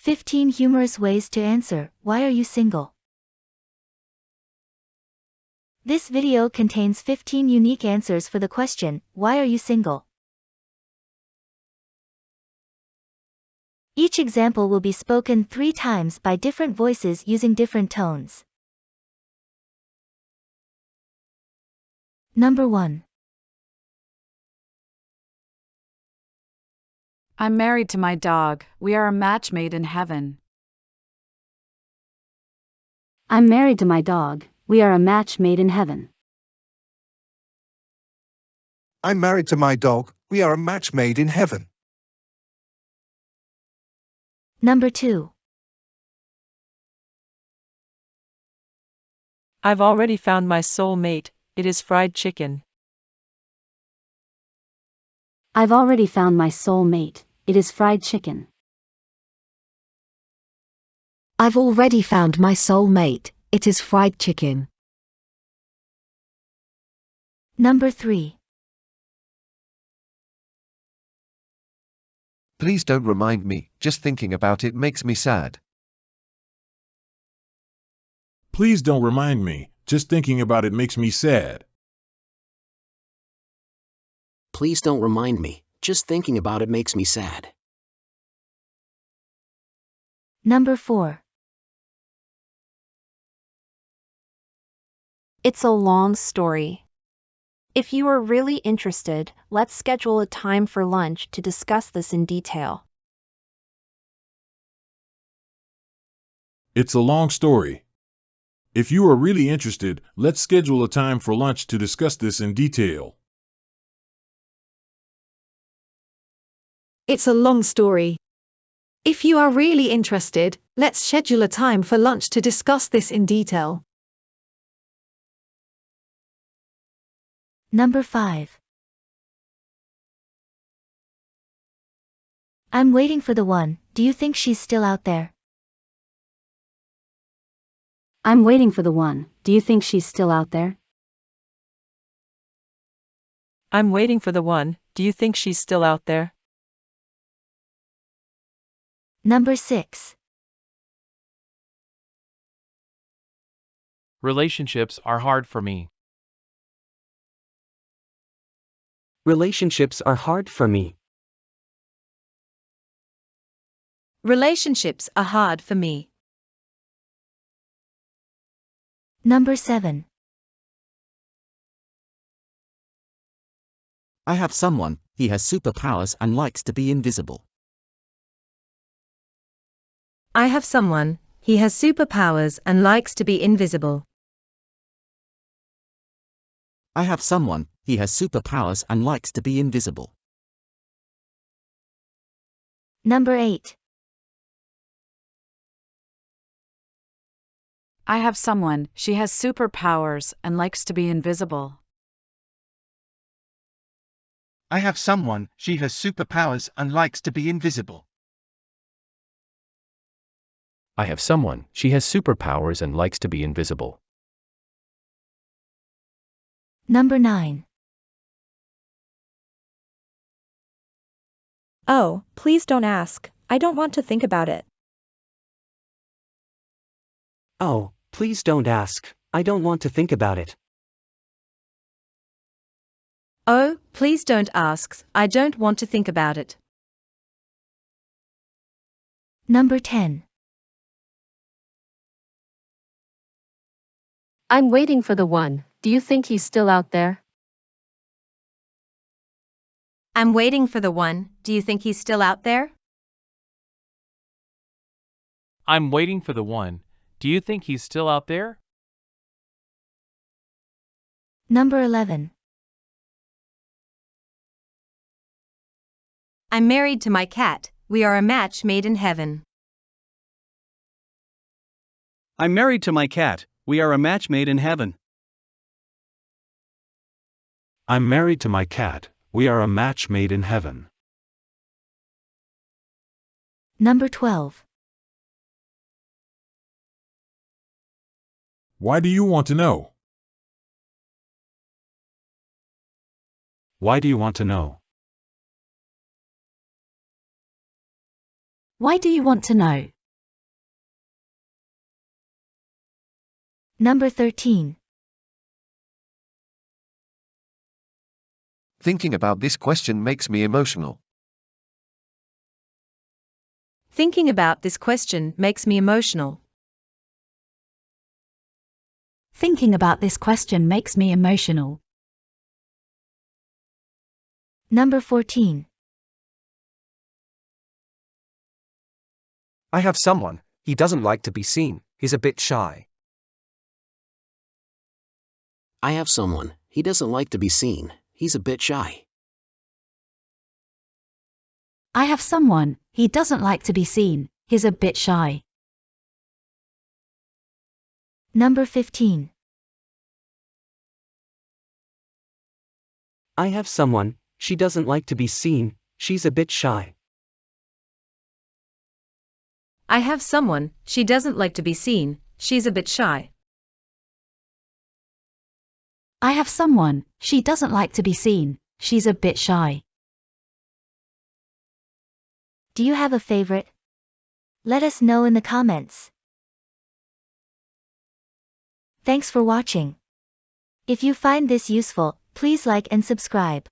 15 humorous ways to answer, why are you single? This video contains 15 unique answers for the question, why are you single? Each example will be spoken 3 times by different voices using different tones. Number 1. I'm married to my dog. We are a match made in heaven. I'm married to my dog. We are a match made in heaven. I'm married to my dog. We are a match made in heaven. Number 2. I've already found my soul mate, it is fried chicken. I've already found my soul mate. It is fried chicken. I've already found my soul mate. It is fried chicken. Number 3. Please don't remind me, just thinking about it makes me sad. Please don't remind me, just thinking about it makes me sad. Please don't remind me, just thinking about it makes me sad. Number 4. It's a long story. If you are really interested, let's schedule a time for lunch to discuss this in detail. It's a long story. If you are really interested, let's schedule a time for lunch to discuss this in detail. It's a long story. If you are really interested, let's schedule a time for lunch to discuss this in detail. Number 5. I'm waiting for the one, do you think she's still out there? I'm waiting for the one. Do you think she's still out there? I'm waiting for the one, do you think she's still out there? Number 6. Relationships are hard for me. Relationships are hard for me. Relationships are hard for me. Number 7. I have someone, he has superpowers and likes to be invisible. I have someone, he has superpowers and likes to be invisible. I have someone, he has superpowers and likes to be invisible. Number 8. I have someone, she has superpowers and likes to be invisible. I have someone, she has superpowers and likes to be invisible. I have someone, she has superpowers and likes to be invisible. Number 9. Oh, please don't ask. I don't want to think about it. Oh, please don't ask. I don't want to think about it. Oh, please don't ask, I don't want to think about it. Number 10. I'm waiting for the one. Do you think he's still out there? I'm waiting for the one, do you think he's still out there? I'm waiting for the one, do you think he's still out there? Number 11. I'm married to my cat, we are a match made in heaven. I'm married to my cat, we are a match made in heaven. I'm married to my cat. We are a match made in heaven. Number 12. Why do you want to know? Why do you want to know? Why do you want to know? Number 13. Thinking about this question makes me emotional. Thinking about this question makes me emotional. Thinking about this question makes me emotional. Number 14. I have someone, he doesn't like to be seen, he's a bit shy. I have someone, he doesn't like to be seen, he's a bit shy. I have someone, he doesn't like to be seen, he's a bit shy. Number 15. I have someone, she doesn't like to be seen, she's a bit shy. I have someone, she doesn't like to be seen, she's a bit shy. I have someone, she doesn't like to be seen, she's a bit shy. Do you have a favorite? Let us know in the comments. Thanks for watching. If you find this useful, please like and subscribe.